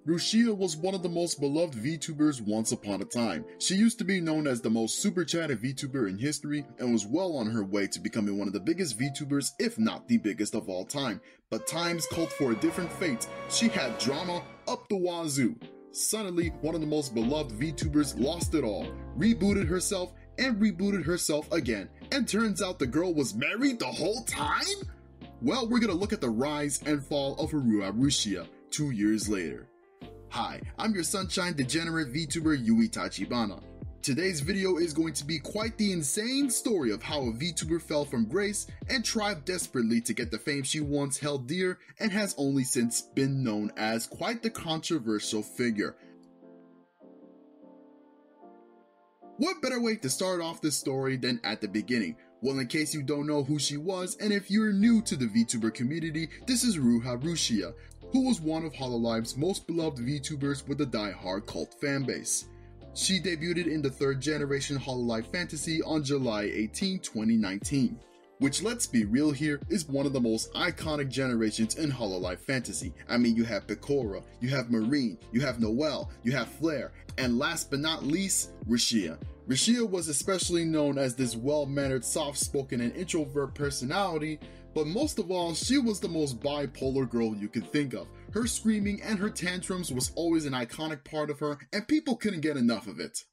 Rushia was one of the most beloved VTubers once upon a time. She used to be known as the most super chatted VTuber in history and was well on her way to becoming one of the biggest VTubers, if not the biggest of all time. But times called for a different fate. She had drama up the wazoo. Suddenly, one of the most beloved VTubers lost it all, rebooted herself and rebooted herself again, and turns out the girl was married the whole time? Well, we're gonna look at the rise and fall of Uruha Rushia 2 years later. Hi, I'm your sunshine degenerate VTuber Yui Tachibana. Today's video is going to be quite the insane story of how a VTuber fell from grace and tried desperately to get the fame she once held dear and has only since been known as quite the controversial figure. What better way to start off this story than at the beginning? Well, in case you don't know who she was, and if you're new to the VTuber community, this is Uruha Rushia, who was one of Hololive's most beloved VTubers with a die-hard cult fanbase. She debuted in the 3rd generation Hololive Fantasy on July 18, 2019. Which, let's be real here, is one of the most iconic generations in Hololive Fantasy. I mean, you have Pecora, you have Marine, you have Noelle, you have Flare, and last but not least, Rushia. Rushia was especially known as this well-mannered, soft-spoken, and introvert personality, but most of all, she was the most bipolar girl you could think of. Her screaming and her tantrums was always an iconic part of her, and people couldn't get enough of it.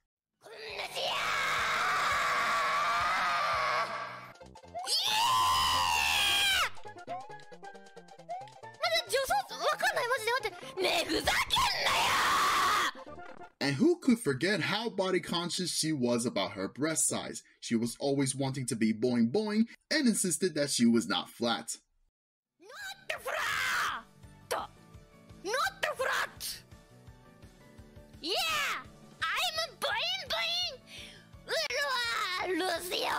And who could forget how body conscious she was about her breast size? She was always wanting to be boing boing and insisted that she was not flat. Not flat! Not flat! Yeah! I'm boing boing! Uruha Rushia!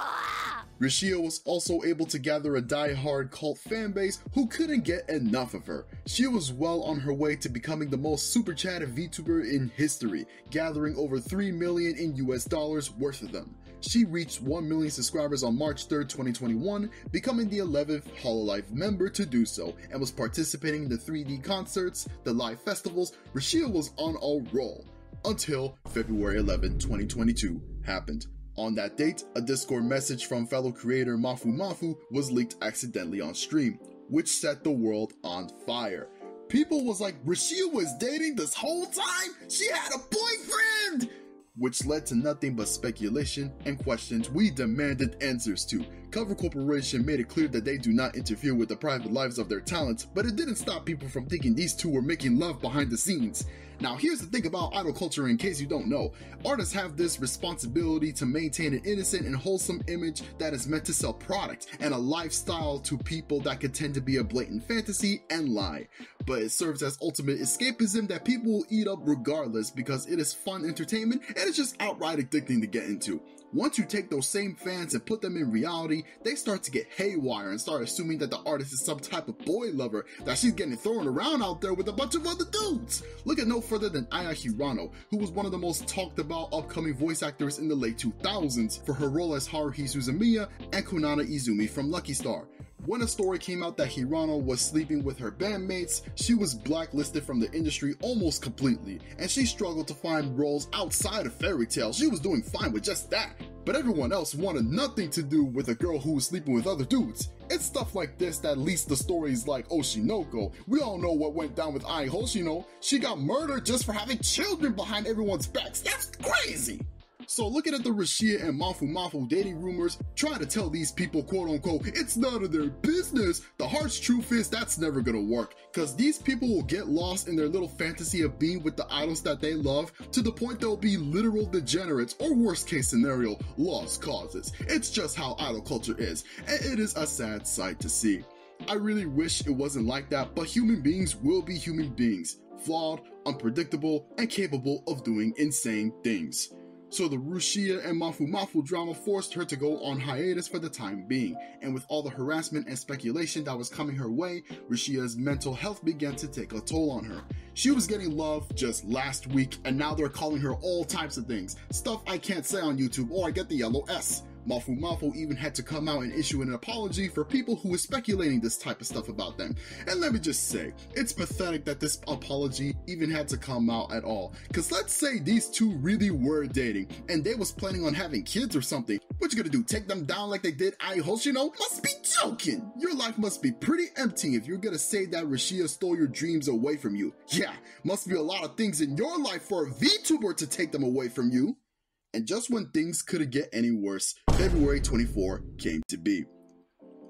Rushia was also able to gather a die-hard cult fanbase who couldn't get enough of her. She was well on her way to becoming the most super chatted VTuber in history, gathering over $3 million in US dollars worth of them. She reached 1 million subscribers on March 3rd, 2021, becoming the 11th Hololive member to do so, and was participating in the 3D concerts, the live festivals. Rushia was on a roll until February 11, 2022 happened. On that date, a Discord message from fellow creator Mafu was leaked accidentally on stream, which set the world on fire. People was like, Rushia was dating this whole time? She had a boyfriend! Which led to nothing but speculation and questions we demanded answers to. Cover Corporation made it clear that they do not interfere with the private lives of their talents, but it didn't stop people from thinking these two were making love behind the scenes. Now here's the thing about idol culture in case you don't know. Artists have this responsibility to maintain an innocent and wholesome image that is meant to sell product and a lifestyle to people that could tend to be a blatant fantasy and lie. But it serves as ultimate escapism that people will eat up regardless because it is fun entertainment and it's just outright addicting to get into. Once you take those same fans and put them in reality, they start to get haywire and start assuming that the artist is some type of boy lover, that she's getting thrown around out there with a bunch of other dudes. Look at no further than Aya Hirano, who was one of the most talked about upcoming voice actors in the late 2000s for her role as Haruhi Suzumiya and Konana Izumi from Lucky Star. When a story came out that Hirano was sleeping with her bandmates, she was blacklisted from the industry almost completely, and she struggled to find roles outside of fairy tale. She was doing fine with just that. But everyone else wanted nothing to do with a girl who was sleeping with other dudes. It's stuff like this that leads to stories like Oshinoko. We all know what went down with Ai Hoshino. She got murdered just for having children behind everyone's backs. That's crazy! So looking at the Rushia and Mafu dating rumors, trying to tell these people quote unquote, it's none of their business, the harsh truth is that's never gonna work, cause these people will get lost in their little fantasy of being with the idols that they love to the point they'll be literal degenerates or worst case scenario, lost causes. It's just how idol culture is, and it is a sad sight to see. I really wish it wasn't like that, but human beings will be human beings, flawed, unpredictable, and capable of doing insane things. So the Rushia and Mafu drama forced her to go on hiatus for the time being, and with all the harassment and speculation that was coming her way, Rushia's mental health began to take a toll on her. She was getting love just last week, and now they're calling her all types of things, stuff I can't say on YouTube or I get the yellow S. Mafu even had to come out and issue an apology for people who were speculating this type of stuff about them. And let me just say, it's pathetic that this apology even had to come out at all. Cause let's say these two really were dating, and they was planning on having kids or something. What you gonna do, take them down like they did Ai Hoshino? Must be joking! Your life must be pretty empty if you're gonna say that Rushia stole your dreams away from you. Yeah, must be a lot of things in your life for a VTuber to take them away from you. And just when things couldn't get any worse, February 24 came to be.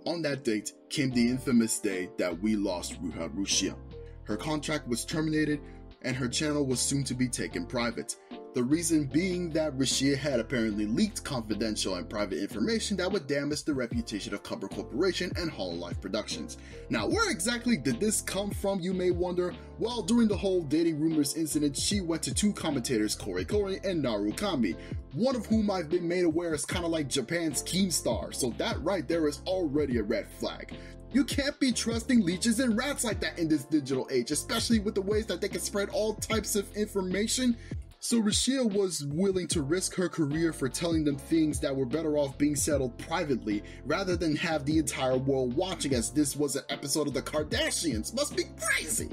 On that date came the infamous day that we lost Uruha Rushia. Her contract was terminated and her channel was soon to be taken private. The reason being that Rushia had apparently leaked confidential and private information that would damage the reputation of Cumber Corporation and Hololive Productions. Now, where exactly did this come from, you may wonder? Well, during the whole dating rumors incident, she went to two commentators, Kore and Narukami, one of whom I've been made aware is kind of like Japan's Keemstar, so that right there is already a red flag. You can't be trusting leeches and rats like that in this digital age, especially with the ways that they can spread all types of information. So Rushia was willing to risk her career for telling them things that were better off being settled privately rather than have the entire world watching, as this was an episode of the Kardashians. Must be crazy.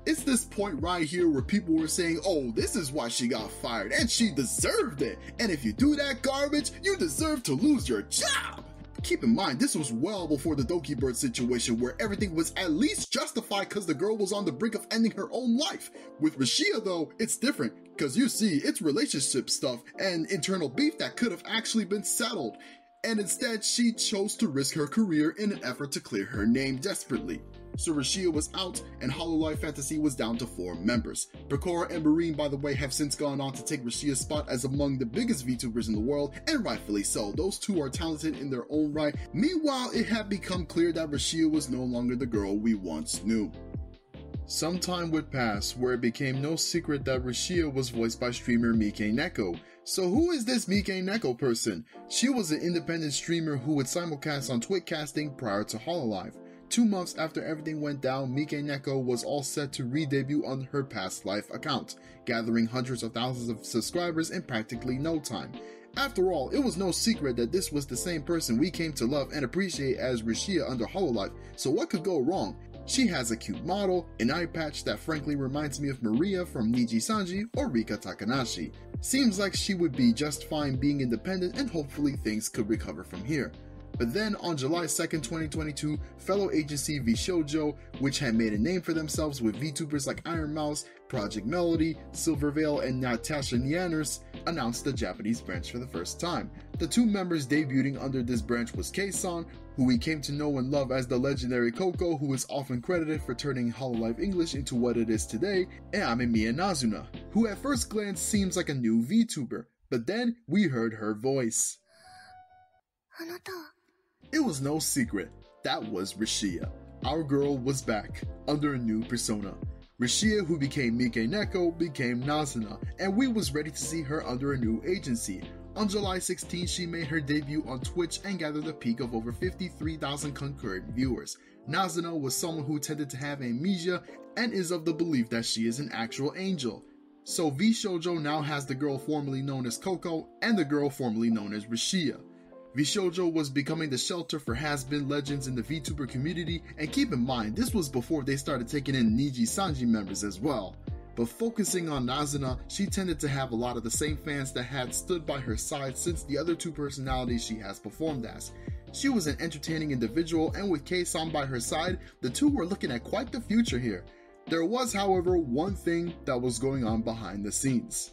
It's this point right here where people were saying, oh, this is why she got fired and she deserved it. And if you do that garbage, you deserve to lose your job. Keep in mind, this was well before the Doki Bird situation where everything was at least justified because the girl was on the brink of ending her own life. With Rushia though, it's different because you see, it's relationship stuff and internal beef that could have actually been settled. And instead, she chose to risk her career in an effort to clear her name desperately. So Rushia was out and Hololive Fantasy was down to 4 members. Pecora and Marine, by the way, have since gone on to take Rushia's spot as among the biggest VTubers in the world, and rightfully so. Those two are talented in their own right. Meanwhile, it had become clear that Rushia was no longer the girl we once knew. Some time would pass where it became no secret that Rushia was voiced by streamer Mikeneko. So who is this Mikeneko person? She was an independent streamer who would simulcast on Twitcasting prior to Hololive. 2 months after everything went down, Mikeneko was all set to re-debut on her past life account, gathering hundreds of thousands of subscribers in practically no time. After all, it was no secret that this was the same person we came to love and appreciate as Rushia under Hololive, so what could go wrong? She has a cute model, an eye patch that frankly reminds me of Maria from Niji Sanji or Rika Takanashi. Seems like she would be just fine being independent and hopefully things could recover from here. But then on July 2nd, 2022, fellow agency VShoujo, which had made a name for themselves with VTubers like Iron Mouse, Project Melody, Silverveil, and Natasha Nianers, announced the Japanese branch for the first time. The 2 members debuting under this branch was Kei-san, who we came to know and love as the legendary Coco, who is often credited for turning Hololive English into what it is today, and Amemiya Nazuna, who at first glance seems like a new VTuber, but then we heard her voice. It was no secret, that was Rushia. Our girl was back, under a new persona. Rushia, who became Mikeneko, became Nazuna, and we was ready to see her under a new agency. On July 16, she made her debut on Twitch and gathered a peak of over 53,000 concurrent viewers. Nazuna was someone who tended to have amnesia and is of the belief that she is an actual angel. So VShoujo now has the girl formerly known as Coco and the girl formerly known as Rushia. VShoujo was becoming the shelter for has-been legends in the VTuber community, and keep in mind, this was before they started taking in Niji Sanji members as well. But focusing on Nazuna, she tended to have a lot of the same fans that had stood by her side since the other 2 personalities she has performed as. She was an entertaining individual, and with Kei-san by her side, the 2 were looking at quite the future here. There was, however, one thing that was going on behind the scenes.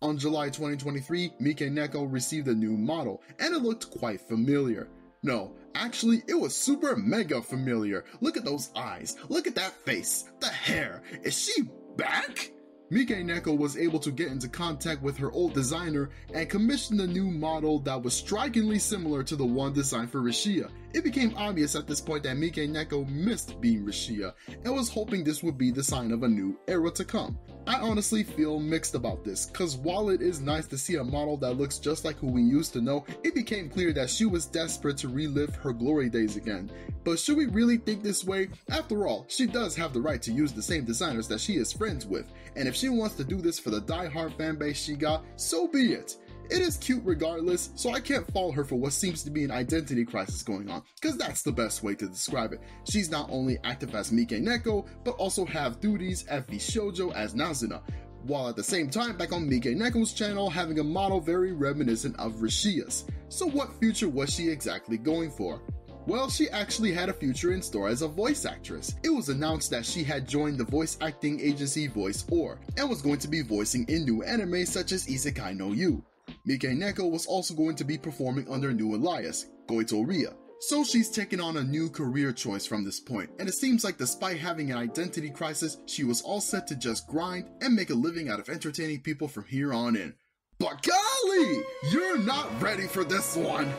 On July 2023, Mikeneko received a new model, and it looked quite familiar. No, actually, it was super mega familiar. Look at those eyes, look at that face, the hair. Is she back? Mikeneko was able to get into contact with her old designer and commissioned a new model that was strikingly similar to the one designed for Rushia. It became obvious at this point that Mikeneko missed being Rushia and was hoping this would be the sign of a new era to come. I honestly feel mixed about this, cause while it is nice to see a model that looks just like who we used to know, it became clear that she was desperate to relive her glory days again. But should we really think this way? After all, she does have the right to use the same designers that she is friends with, and if she wants to do this for the die-hard fanbase she got, so be it. It is cute regardless, so I can't fault her for what seems to be an identity crisis going on, cause that's the best way to describe it. She's not only active as Mikeneko, but also have duties at Shoujo as Nazuna, while at the same time back on Mikeneko's channel having a model very reminiscent of Rushia's. So what future was she exactly going for? Well, she actually had a future in store as a voice actress. It was announced that she had joined the voice acting agency Voice Or, and was going to be voicing in new anime such as Isekai no You. Mikeneko was also going to be performing under a new alias, Goitoriya. So she's taken on a new career choice from this point, and it seems like despite having an identity crisis, she was all set to just grind and make a living out of entertaining people from here on in. But golly, you're not ready for this one!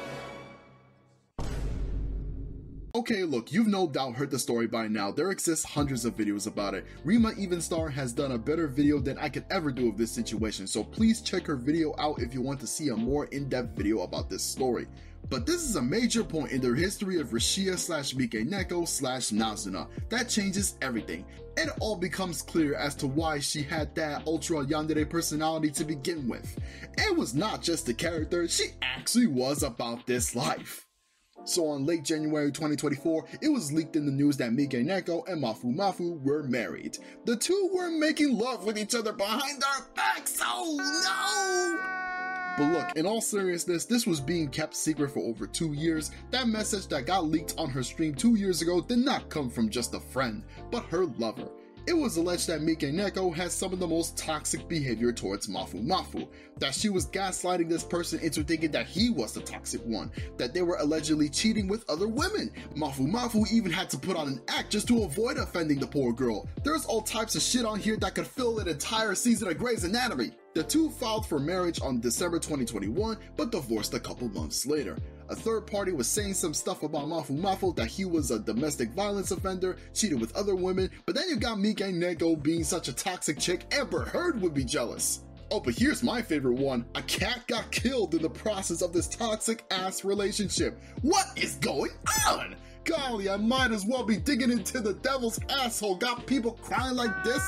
Okay, look, you've no doubt heard the story by now. There exists hundreds of videos about it. Rima Evenstar has done a better video than I could ever do of this situation, so please check her video out if you want to see a more in-depth video about this story. But this is a major point in the history of Rushia / Mikeneko / Nazuna that changes everything, and it all becomes clear as to why she had that ultra yandere personality to begin with. It was not just a character, she actually was about this life. So on late January 2024, it was leaked in the news that Mikeneko and Mafu were married. The two were making love with each other behind our backs, oh no! But look, in all seriousness, this was being kept secret for over 2 years. That message that got leaked on her stream 2 years ago did not come from just a friend, but her lover. It was alleged that Mikeneko has some of the most toxic behavior towards Mafu, that she was gaslighting this person into thinking that he was the toxic one, that they were allegedly cheating with other women. Mafu even had to put on an act just to avoid offending the poor girl. There's all types of shit on here that could fill an entire season of Grey's Anatomy. The two filed for marriage on December 2021, but divorced a couple months later. A third party was saying some stuff about Mafu that he was a domestic violence offender, cheated with other women, but then you got Mikeneko being such a toxic chick, Amber Heard would be jealous. Oh, but here's my favorite one. A cat got killed in the process of this toxic ass relationship. What is going on? Golly, I might as well be digging into the devil's asshole. Got people crying like this?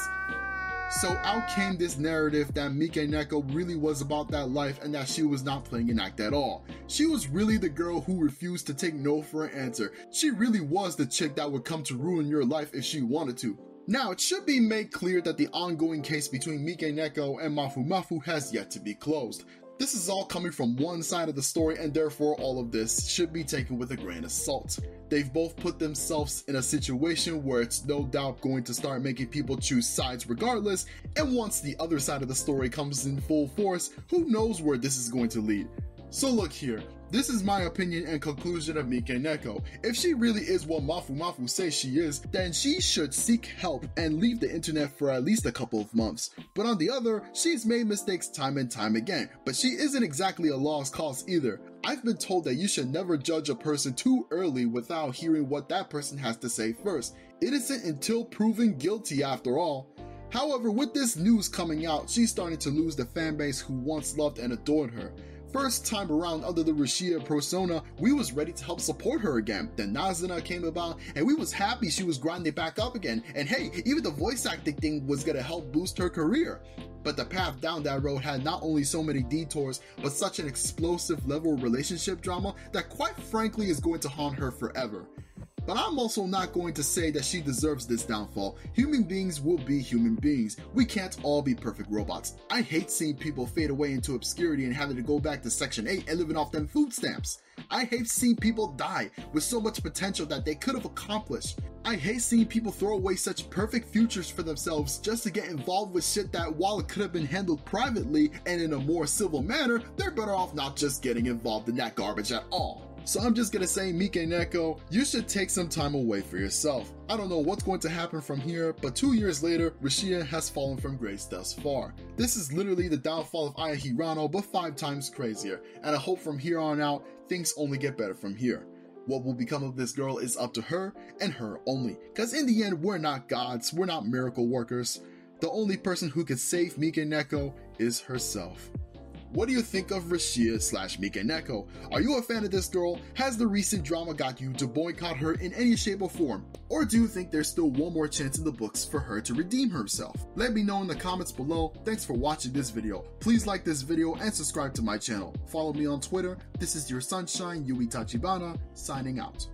So out came this narrative that Mikeneko really was about that life and that she was not playing an act at all. She was really the girl who refused to take no for an answer. She really was the chick that would come to ruin your life if she wanted to. Now, it should be made clear that the ongoing case between Mikeneko and Mafu has yet to be closed. This is all coming from one side of the story, and therefore all of this should be taken with a grain of salt. They've both put themselves in a situation where it's no doubt going to start making people choose sides regardless, and once the other side of the story comes in full force, who knows where this is going to lead. So look here, this is my opinion and conclusion of Mikeneko. If she really is what Mafu says she is, then she should seek help and leave the internet for at least a couple of months. But on the other, she's made mistakes time and time again, but she isn't exactly a lost cause either. I've been told that you should never judge a person too early without hearing what that person has to say first. Innocent until proven guilty after all. However, with this news coming out, she's starting to lose the fanbase who once loved and adored her. First time around under the Rushia persona, we was ready to help support her again. Then Nazuna came about and we was happy she was grinding back up again. And hey, even the voice acting thing was gonna help boost her career. But the path down that road had not only so many detours, but such an explosive level of relationship drama that quite frankly is going to haunt her forever. But I'm also not going to say that she deserves this downfall. Human beings will be human beings. We can't all be perfect robots. I hate seeing people fade away into obscurity and having to go back to Section 8 and living off them food stamps. I hate seeing people die with so much potential that they could have accomplished. I hate seeing people throw away such perfect futures for themselves just to get involved with shit that, while it could have been handled privately and in a more civil manner, they're better off not just getting involved in that garbage at all. So I'm just gonna say, Mikeneko, you should take some time away for yourself. I don't know what's going to happen from here, but 2 years later, Rushia has fallen from grace thus far. This is literally the downfall of Aya Hirano, but 5 times crazier, and I hope from here on out, things only get better from here. What will become of this girl is up to her, and her only. Cause in the end, we're not gods, we're not miracle workers. The only person who could save Mikeneko is herself. What do you think of Rushia / Mikeneko? Are you a fan of this girl? Has the recent drama got you to boycott her in any shape or form? Or do you think there's still one more chance in the books for her to redeem herself? Let me know in the comments below. Thanks for watching this video. Please like this video and subscribe to my channel. Follow me on Twitter. This is your sunshine, Yui Tachibana, signing out.